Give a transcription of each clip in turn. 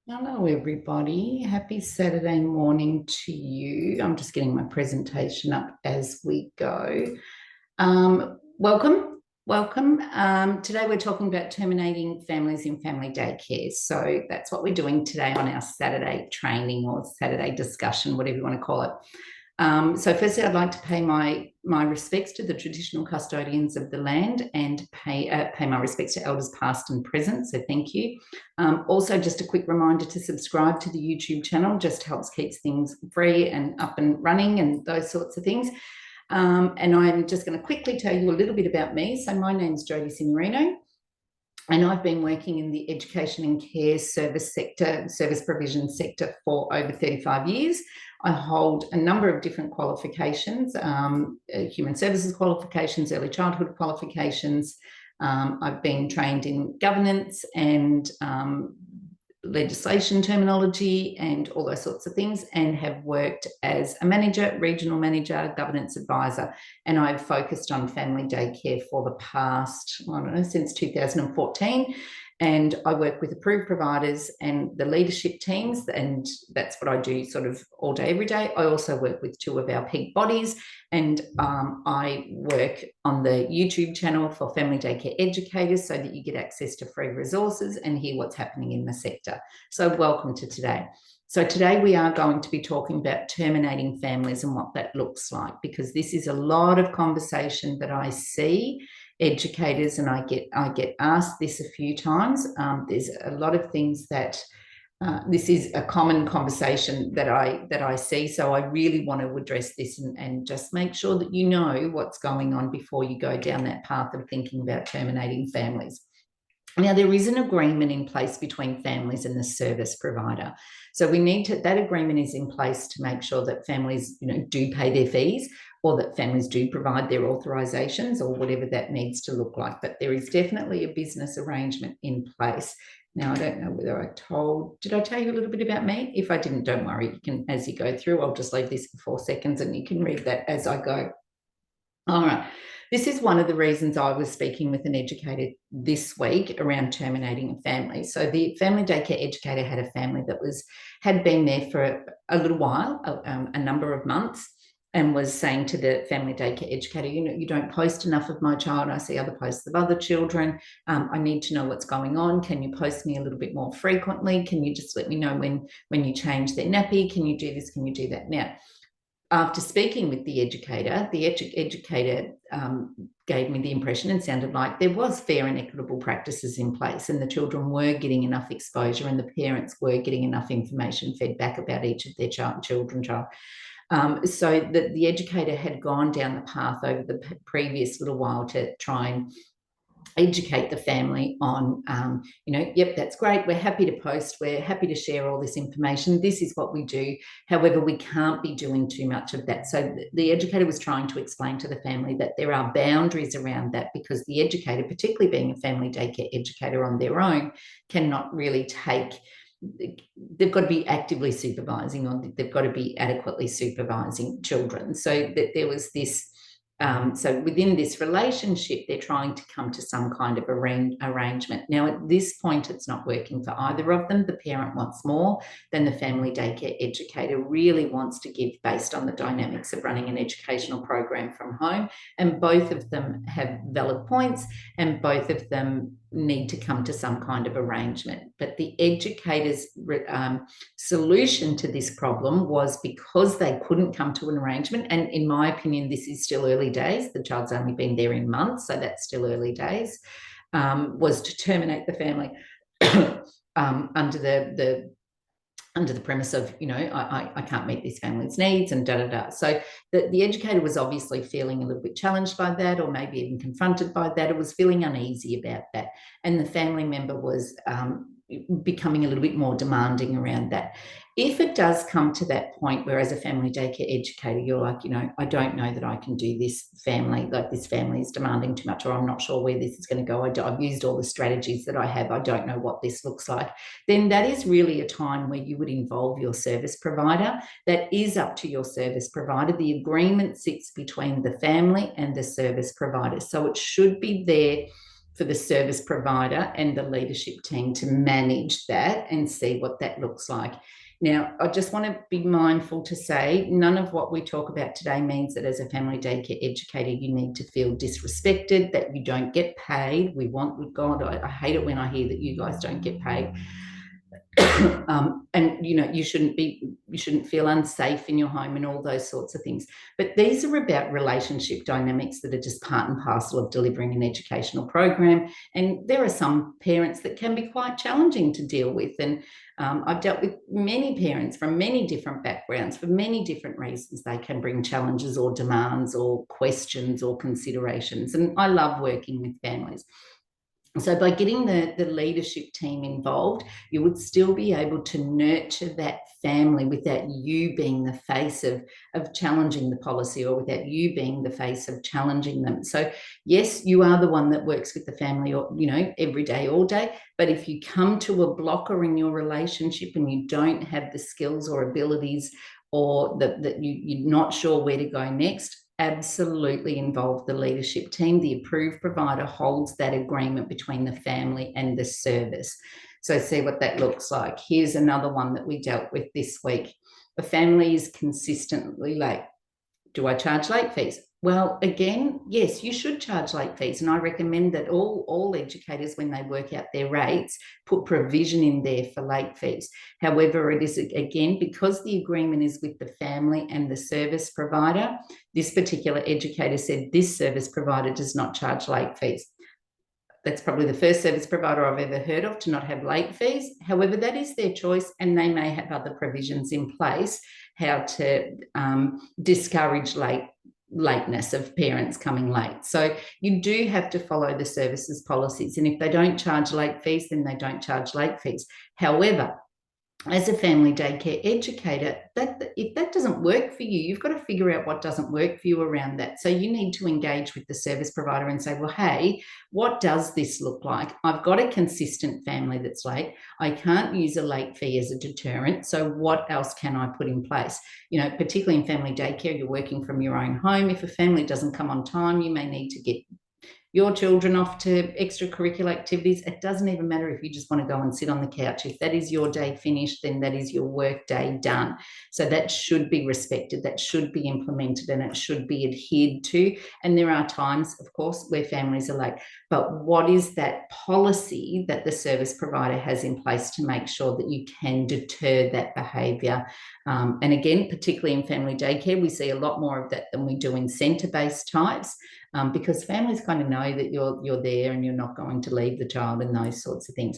Hello, everybody. Happy Saturday morning to you. I'm just getting my presentation up as we go. Welcome. Today we're talking about terminating families in family daycare. So that's what we're doing today on our Saturday training or Saturday discussion, whatever you want to call it. So firstly, I'd like to pay my respects to the traditional custodians of the land and pay my respects to elders past and present. So thank you. Also, just a quick reminder to subscribe to the YouTube channel. Just helps keeps things free and up and running and those sorts of things. And I'm just going to quickly tell you a little bit about me. So my name's Jodie Signorino, and I've been working in the education and care service provision sector for over 35 years. I hold a number of different qualifications, human services qualifications, early childhood qualifications. I've been trained in governance and legislation terminology and all those sorts of things, and have worked as a manager, regional manager, governance advisor, and I've focused on family daycare for the past, I don't know, since 2014. And I work with approved providers and the leadership teams, and that's what I do sort of all day, every day. I also work with two of our peak bodies, and I work on the YouTube channel for family daycare educators so that you get access to free resources and hear what's happening in the sector. So welcome to today. So today we are going to be talking about terminating families and what that looks like, because this is a lot of conversation that I see educators, and I get asked this a few times. There's a lot of things that this is a common conversation that I see. So I really want to address this and just make sure that you know what's going on before you go down that path of thinking about terminating families. Now, there is an agreement in place between families and the service provider. So that agreement is in place to make sure that families, do pay their fees, or that families do provide their authorizations, or whatever that needs to look like. But there is definitely a business arrangement in place. Now, I don't know whether did I tell you a little bit about me? If I didn't, don't worry. You can, as you go through, I'll just leave this for 4 seconds and you can read that as I go. All right. This is one of the reasons I was speaking with an educator this week around terminating a family. So the family daycare educator had a family that had been there for a little while, a number of months, and was saying to the family daycare educator, you don't post enough of my child. I see other posts of other children. I need to know what's going on. Can you post me a little bit more frequently? Can you just let me know when you change their nappy? Can you do this? Can you do that? Now, after speaking with the educator, gave me the impression and sounded like there was fair and equitable practices in place, and the children were getting enough exposure, and the parents were getting enough information fed back about each of their children. So that the educator had gone down the path over the previous little while to try and educate the family on, yep, that's great. We're happy to post. We're happy to share all this information. This is what we do. However, we can't be doing too much of that. So the educator was trying to explain to the family that there are boundaries around that, because the educator, particularly being a family daycare educator on their own, cannot really they've got to be actively supervising, or they've got to be adequately supervising children. So that there was this, so within this relationship, they're trying to come to some kind of arrangement. Now, at this point, it's not working for either of them. The parent wants more than the family daycare educator really wants to give, based on the dynamics of running an educational program from home. And both of them have valid points, and both of them need to come to some kind of arrangement. But the educator's solution to this problem was, because they couldn't come to an arrangement, and in my opinion, this is still early days, the child's only been there in months, so that's still early days, was to terminate the family under the premise of, I can't meet this family's needs, and da-da-da. So the educator was obviously feeling a little bit challenged by that, or maybe even confronted by that. It was feeling uneasy about that. And the family member was becoming a little bit more demanding around that. If it does come to that point where, as a family daycare educator, you're like, I don't know that I can do this family, like this family is demanding too much, or I'm not sure where this is going to go. I've used all the strategies that I have. I don't know what this looks like. Then that is really a time where you would involve your service provider. That is up to your service provider. The agreement sits between the family and the service provider. So it should be there for the service provider and the leadership team to manage that and see what that looks like. Now, I just want to be mindful to say none of what we talk about today means that as a family daycare educator, you need to feel disrespected, that you don't get paid. We want, God, I hate it when I hear that you guys don't get paid. And you shouldn't feel unsafe in your home and all those sorts of things. But these are about relationship dynamics that are just part and parcel of delivering an educational program. And there are some parents that can be quite challenging to deal with. And I've dealt with many parents from many different backgrounds for many different reasons. They can bring challenges or demands or questions or considerations. And I love working with families. So by getting the leadership team involved, you would still be able to nurture that family without you being the face of challenging the policy, or without you being the face of challenging them. So yes, you are the one that works with the family, or every day, all day. But if you come to a blocker in your relationship and you don't have the skills or abilities, or that you're not sure where to go next, absolutely involve the leadership team. The approved provider holds that agreement between the family and the service. So see what that looks like. Here's another one that we dealt with this week. A family is consistently late. Do I charge late fees? Well, again, yes, you should charge late fees. And I recommend that all educators, when they work out their rates, put provision in there for late fees. However, it is, again, because the agreement is with the family and the service provider, this particular educator said this service provider does not charge late fees. That's probably the first service provider I've ever heard of to not have late fees. However, that is their choice, and they may have other provisions in place how to discourage lateness of parents coming late. So you do have to follow the services policies. And if they don't charge late fees, then they don't charge late fees. However, as a family daycare educator, if that doesn't work for you, you've got to figure out what doesn't work for you around that. So you need to engage with the service provider and say, well, hey, what does this look like? I've got a consistent family that's late. I can't use a late fee as a deterrent. So what else can I put in place? Particularly in family daycare, you're working from your own home. If a family doesn't come on time, you may need to get your children off to extracurricular activities. It doesn't even matter if you just want to go and sit on the couch. If that is your day finished, then that is your work day done. So that should be respected, that should be implemented, and it should be adhered to. And there are times, of course, where families are late. But what is that policy that the service provider has in place to make sure that you can deter that behaviour? And again, particularly in family daycare, we see a lot more of that than we do in centre-based types. Because families kind of know that you're there and you're not going to leave the child and those sorts of things.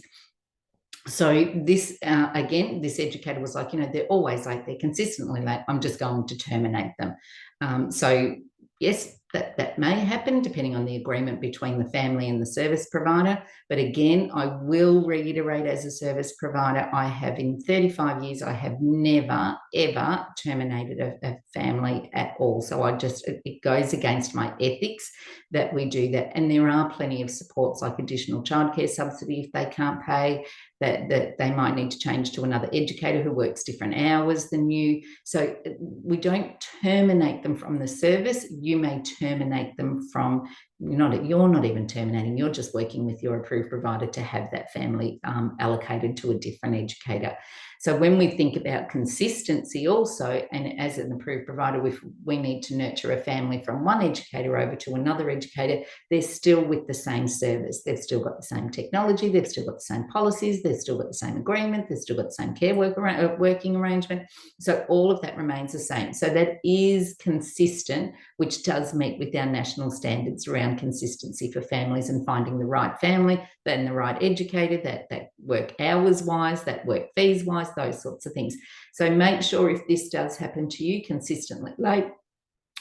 So this, again, this educator was like, they're always late, they're consistently late, I'm just going to terminate them. So yes, that may happen depending on the agreement between the family and the service provider. But again, I will reiterate, as a service provider, I have, in 35 years, I have never, ever terminated a family at all. So it goes against my ethics that we do that. And there are plenty of supports, like additional childcare subsidy if they can't pay, that they might need to change to another educator who works different hours than you. So we don't terminate them from the service. You may terminate them from, you're not even terminating, you're just working with your approved provider to have that family allocated to a different educator. So when we think about consistency also, and as an approved provider, if we need to nurture a family from one educator over to another educator, they're still with the same service. They've still got the same technology, they've still got the same policies, they've still got the same agreement, they've still got the same care working arrangement. So all of that remains the same. So that is consistent, which does meet with our national standards around consistency for families and finding the right family, then the right educator, that work hours wise, that work fees wise, those sorts of things. So make sure, if this does happen to you consistently late,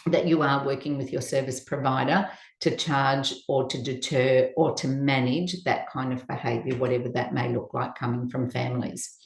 that you are working with your service provider to charge or to deter or to manage that kind of behaviour, whatever that may look like coming from families.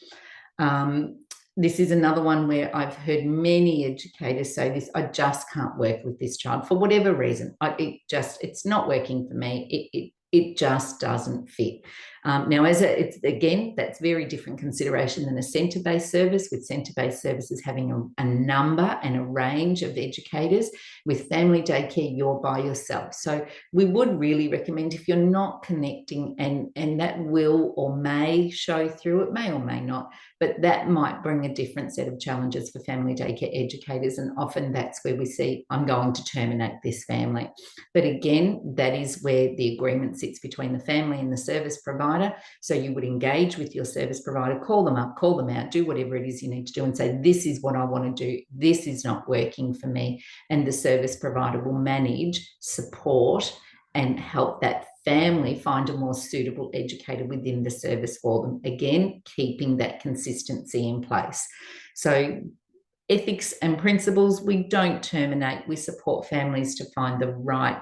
This is another one where I've heard many educators say this: I just can't work with this child for whatever reason. It's not working for me. It just doesn't fit. Now, it's again, that's very different consideration than a centre-based service, with centre-based services having a number and a range of educators. With family daycare, you're by yourself. So we would really recommend, if you're not connecting, and that will or may show through, it may or may not, but that might bring a different set of challenges for family daycare educators. And often that's where we see, I'm going to terminate this family. But again, that is where the agreement sits between the family and the service provider. So you would engage with your service provider, call them up, call them out, do whatever it is you need to do, and say, this is what I want to do. This is not working for me. And the service provider will manage, support, and help that family find a more suitable educator within the service for them. Again, keeping that consistency in place. So ethics and principles, we don't terminate. We support families to find the right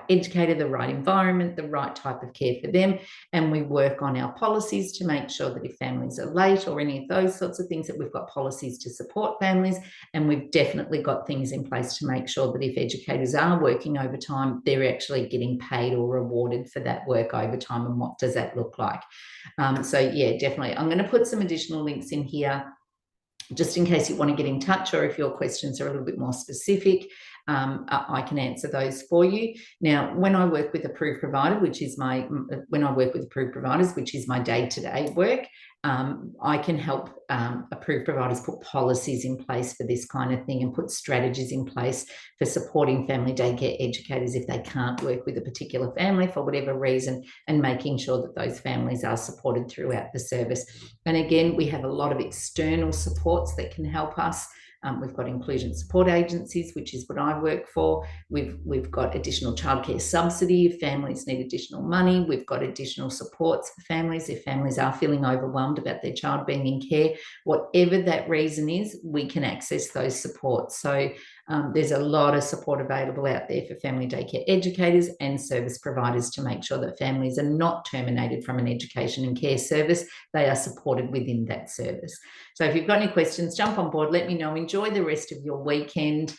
educator, the right environment, the right type of care for them. And we work on our policies to make sure that if families are late or any of those sorts of things, that we've got policies to support families. And we've definitely got things in place to make sure that if educators are working overtime, they're actually getting paid or rewarded for that work overtime. And what does that look like? So yeah, definitely. I'm going to put some additional links in here just in case you want to get in touch, or if your questions are a little bit more specific, I can answer those for you. Now, when I work with approved provider, which is my day-to-day work, I can help approved providers put policies in place for this kind of thing and put strategies in place for supporting family daycare educators if they can't work with a particular family for whatever reason, and making sure that those families are supported throughout the service. And again, we have a lot of external supports that can help us. We've got inclusion support agencies, which is what I work for. We've got additional childcare subsidy if families need additional money. We've got additional supports for families if families are feeling overwhelmed about their child being in care. Whatever that reason is, we can access those supports. So there's a lot of support available out there for family daycare educators and service providers to make sure that families are not terminated from an education and care service. They are supported within that service. So if you've got any questions, jump on board, let me know. Enjoy the rest of your weekend.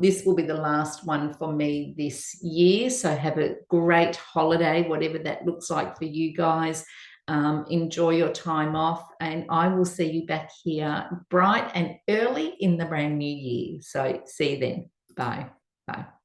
This will be the last one for me this year. So have a great holiday, whatever that looks like for you guys. Enjoy your time off, and I will see you back here bright and early in the brand new year. So see you then. Bye. Bye.